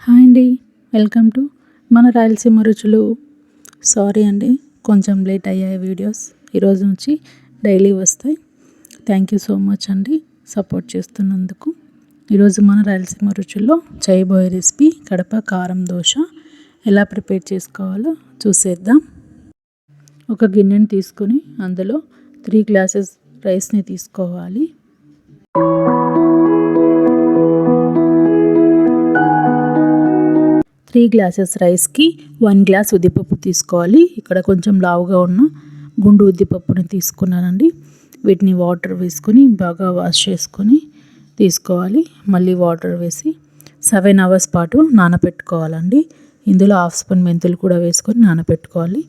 Hi అండి. Welcome to మన రాయలసీమ రుచులు. సారీ అండి, కొంచెం లేట్ అయ్యాయి వీడియోస్. ఈరోజు నుంచి డైలీ వస్తాయి. థ్యాంక్ యూ సో మచ్ అండి సపోర్ట్ చేస్తున్నందుకు. ఈరోజు మన రాయలసీమ రుచుల్లో చేయబోయే రెసిపీ కడప కారం దోశ. ఎలా ప్రిపేర్ చేసుకోవాలో చూసేద్దాం. ఒక గిన్నెని తీసుకొని అందులో 3 గ్లాసెస్ రైస్ని తీసుకోవాలి. 3 గ్లాసెస్ రైస్కి 1 గ్లాస్ ఉద్దిపప్పు తీసుకోవాలి. ఇక్కడ కొంచెం లావుగా ఉన్న గుండు ఉద్దిపప్పుని తీసుకున్నానండి. వీటిని వాటర్ వేసుకొని బాగా వాష్ చేసుకొని తీసుకోవాలి. మళ్ళీ వాటర్ వేసి 7 అవర్స్ పాటు నానబెట్టుకోవాలండి. ఇందులో 1/2 స్పూన్ మెంతులు కూడా వేసుకొని నానబెట్టుకోవాలి.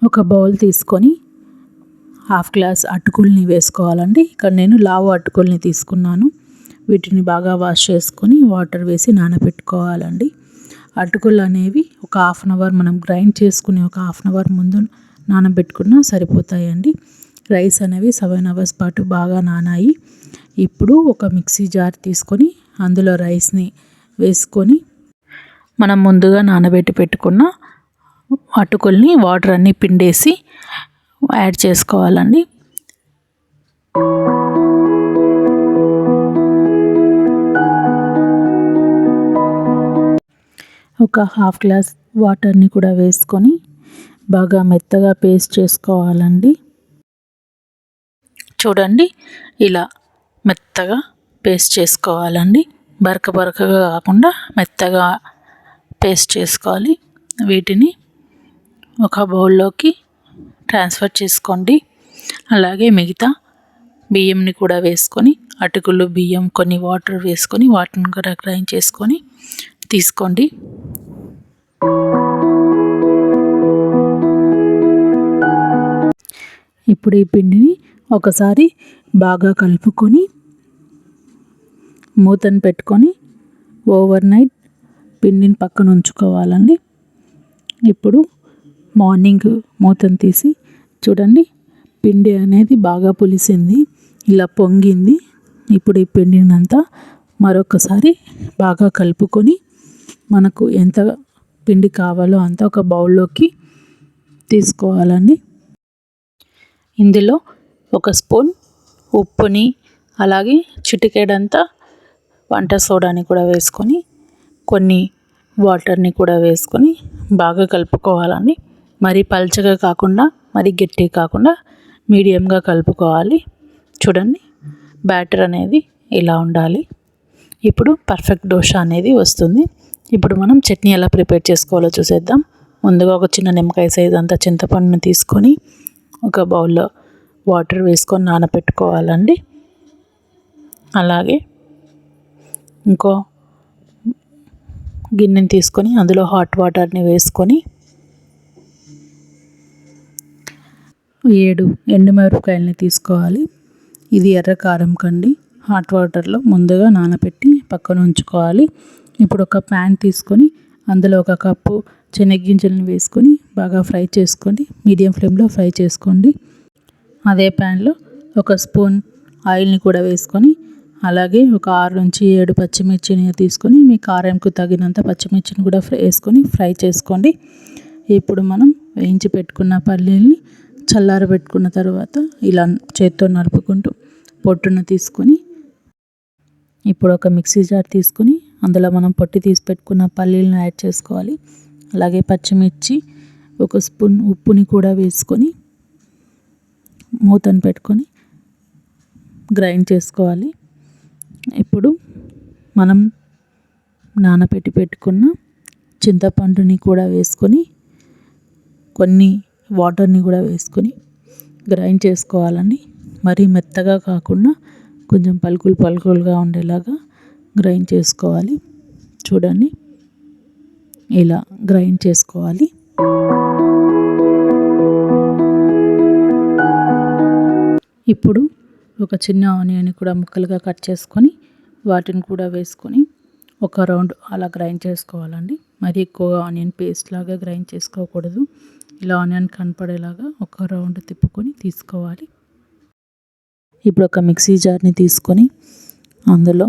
ఒక బౌల్ తీసుకొని 1/2 గ్లాస్ అటుకుల్ని వేసుకోవాలండి. ఇక్కడ నేను లావు అటుకుల్ని తీసుకున్నాను. వీటిని బాగా వాష్ చేసుకొని వాటర్ వేసి నానబెట్టుకోవాలండి. అటుకులు అనేవి ఒక 1/2 అవర్ మనం గ్రైండ్ చేసుకుని ఒక 1/2 అవర్ ముందు నానబెట్టుకున్నా సరిపోతాయండి. రైస్ అనేవి 7 అవర్స్ పాటు బాగా నానాయి. ఇప్పుడు ఒక మిక్సీ జార్ తీసుకొని అందులో రైస్ని వేసుకొని మనం ముందుగా నానబెట్టి పెట్టుకున్న అటుకుల్ని వాటర్ అన్నీ పిండేసి యాడ్ చేసుకోవాలండి. ఒక 1/2 గ్లాస్ వాటర్ని కూడా వేసుకొని బాగా మెత్తగా పేస్ట్ చేసుకోవాలండి. చూడండి, ఇలా మెత్తగా పేస్ట్ చేసుకోవాలండి. బరకగా కాకుండా మెత్తగా పేస్ట్ చేసుకోవాలి. వీటిని ఒక బౌల్లోకి ట్రాన్స్ఫర్ చేసుకోండి. అలాగే మిగతా బియ్యంని కూడా వేసుకొని అటుకులు బియ్యం కొన్ని వాటర్ వేసుకొని వాటిని కూడా గ్రైండ్ చేసుకొని తీసుకోండి. ఇప్పుడు ఈ పిండిని ఒకసారి బాగా కలుపుకొని మూతను పెట్టుకొని ఓవర్ నైట్ పిండిని పక్కన ఉంచుకోవాలండి. ఇప్పుడు మార్నింగ్ మూతను తీసి చూడండి, పిండి అనేది బాగా పులిసింది, ఇలా పొంగింది. ఇప్పుడు ఈ పిండిని అంతా మరొకసారి బాగా కలుపుకొని మనకు ఎంత పిండి కావాలో అంత ఒక బౌల్లోకి తీసుకోవాలండి. ఇందులో 1 స్పూన్ ఉప్పుని అలాగే చిటికెడంతా వంట సోడాని కూడా వేసుకొని కొన్ని వాటర్ని కూడా వేసుకొని బాగా కలుపుకోవాలండి. మరీ పల్చగా కాకుండా మరీ గట్టిగా కాకుండా మీడియంగా కలుపుకోవాలి. చూడండి, బ్యాటర్ అనేది ఇలా ఉండాలి. ఇప్పుడు పర్ఫెక్ట్ దోశ అనేది వస్తుంది. ఇప్పుడు మనం చట్నీ ఎలా ప్రిపేర్ చేసుకోవాలో చూసేద్దాం. ముందుగా ఒక చిన్న నిమ్మకాయ సైజ్ అంతా చింతపండుని తీసుకొని ఒక బౌల్లో వాటర్ వేసుకొని నానబెట్టుకోవాలండి. అలాగే ఇంకో గిన్నెని తీసుకొని అందులో హాట్ వాటర్ని వేసుకొని 7 ఎండుమిరపకాయలని తీసుకోవాలి. ఇది ఎర్ర కారం కండి. హాట్ వాటర్లో ముందుగా నానబెట్టి పక్కన ఉంచుకోవాలి. ఇప్పుడు ఒక ప్యాన్ తీసుకొని అందులో 1 కప్పు శనగగింజలను వేసుకొని బాగా ఫ్రై చేసుకోండి. మీడియం ఫ్లేమ్లో ఫ్రై చేసుకోండి. అదే ప్యాన్లో 1 స్పూన్ ఆయిల్ని కూడా వేసుకొని అలాగే ఒక 6 నుంచి 7 పచ్చిమిర్చిని తీసుకొని మీ కారంకు తగినంత పచ్చిమిర్చిని కూడా వేసుకొని ఫ్రై చేసుకోండి. ఇప్పుడు మనం వేయించి పెట్టుకున్న పల్లీల్ని చల్లారబెట్టుకున్న తర్వాత ఇలా చేత్తో నలుపుకుంటూ పొట్టును తీసుకొని ఇప్పుడు ఒక మిక్సీ జార్ తీసుకొని అందులో మనం పొట్టి తీసి పెట్టుకున్న పల్లీలను యాడ్ చేసుకోవాలి. అలాగే పచ్చిమిర్చి 1 స్పూన్ ఉప్పుని కూడా వేసుకొని మూతను పెట్టుకొని గ్రైండ్ చేసుకోవాలి. ఇప్పుడు మనం నానబెట్టి పెట్టుకున్న చింతపండుని కూడా వేసుకొని కొన్ని వాటర్ని కూడా వేసుకొని గ్రైండ్ చేసుకోవాలండి. మరీ మెత్తగా కాకుండా కొంచెం పలుకులుగా ఉండేలాగా గ్రైండ్ చేసుకోవాలి. చూడండి, ఇలా గ్రైండ్ చేసుకోవాలి. ఇప్పుడు ఒక చిన్న ఆనియన్ కూడా ముక్కలుగా కట్ చేసుకొని వాటిని కూడా వేసుకొని ఒక రౌండ్ అలా గ్రైండ్ చేసుకోవాలండి. మరి ఎక్కువగా ఆనియన్ పేస్ట్ లాగా గ్రైండ్ చేసుకోకూడదు. ఇలా ఆనియన్ కనపడేలాగా ఒక రౌండ్ తిప్పుకొని తీసుకోవాలి. ఇప్పుడు ఒక మిక్సీ జార్ని తీసుకొని అందులో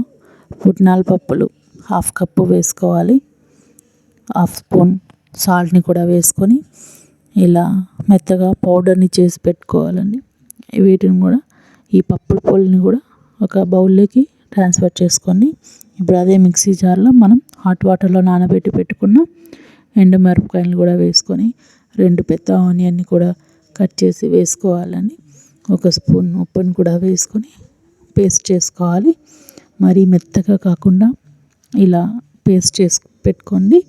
పుట్నాల పప్పులు 1/2 కప్పు వేసుకోవాలి. హాఫ్ స్పూన్ సాల్ట్ని కూడా వేసుకొని ఇలా మెత్తగా పౌడర్ని చేసి పెట్టుకోవాలండి. వీటిని కూడా ఈ పప్పుల పొడిని కూడా ఒక బౌల్లోకి ట్రాన్స్ఫర్ చేసుకోండి. ఇప్పుడు అదే మిక్సీ జార్లో మనం హాట్ వాటర్లో నానబెట్టి పెట్టుకున్న ఎండుమిరపకాయలు కూడా వేసుకొని 2 పెద్ద ఆనియన్ని కూడా కట్ చేసి వేసుకోవాలండి. 1 స్పూన్ ఉప్పుని కూడా వేసుకొని పేస్ట్ చేసుకోవాలి. మరీ మెత్తగా కాకుండా ఇలా పేస్ట్ చేసి పెట్టుకోండి.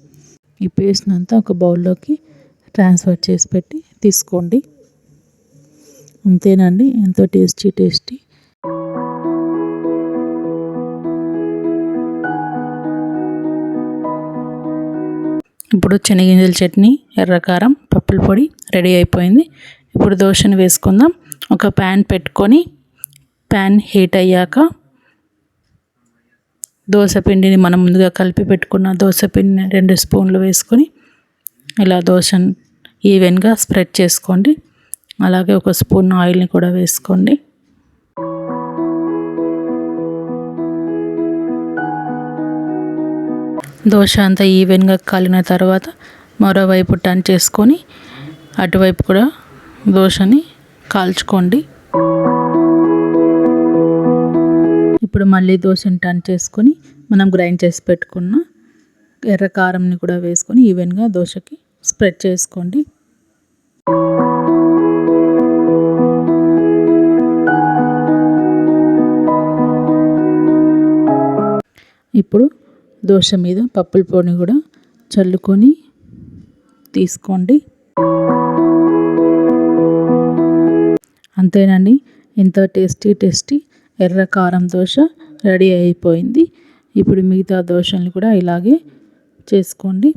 ఈ పేస్ట్ని అంతా ఒక బౌల్లోకి ట్రాన్స్ఫర్ చేసి పెట్టి తీసుకోండి. అంతేనండి, ఎంతో టేస్టీ ఇప్పుడు శనగింజల చట్నీ, ఎర్రకారం, పప్పుల పొడి రెడీ అయిపోయింది. ఇప్పుడు దోశను వేసుకుందాం. ఒక ప్యాన్ పెట్టుకొని ప్యాన్ హీట్ అయ్యాక దోసపిండిని మనం ముందుగా కలిపి పెట్టుకున్న దోసపిండిని 2 స్పూన్లు వేసుకొని ఇలా దోశను ఈవెన్గా స్ప్రెడ్ చేసుకోండి. అలాగే 1 స్పూన్ ఆయిల్ని కూడా వేసుకోండి. దోశ అంతా ఈవెన్గా కాలిన తర్వాత మరోవైపు టర్న్ చేసుకొని అటువైపు కూడా దోశని కాల్చుకోండి. ఇప్పుడు మళ్ళీ దోశని టర్న్ చేసుకొని మనం గ్రైండ్ చేసి పెట్టుకున్న ఎర్రకారంని కూడా వేసుకొని ఈవెన్గా దోశకి స్ప్రెడ్ చేసుకోండి. ఇప్పుడు దోశ మీద పప్పుల పొడిని కూడా చల్లుకొని తీసుకోండి. అంతేనండి, ఎంతో టేస్టీ ఎర్ర కారం దోశ రెడీ అయిపోయింది. ఇప్పుడు మిగతా దోశలను కూడా ఇలాగే చేసుకోండి.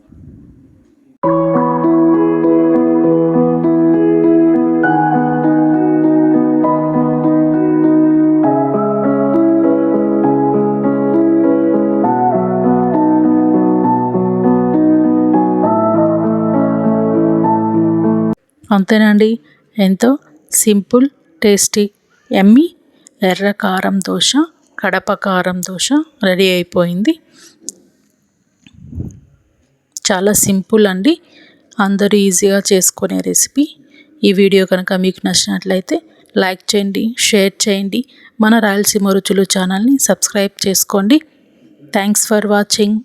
అంతేనండి, ఎంతో సింపుల్, టేస్టీ, యమ్మీ ఎర్ర కారం దోశ, కడప కారం దోశ రెడీ అయిపోయింది. చాలా సింపుల్ అండి, అందరూ ఈజీగా చేసుకునే రెసిపీ. ఈ వీడియో కనుక మీకు నచ్చినట్లయితే లైక్ చేయండి, షేర్ చేయండి. మన రాయలసీమ రుచులు ఛానల్ని సబ్స్క్రైబ్ చేసుకోండి. Thanks for watching.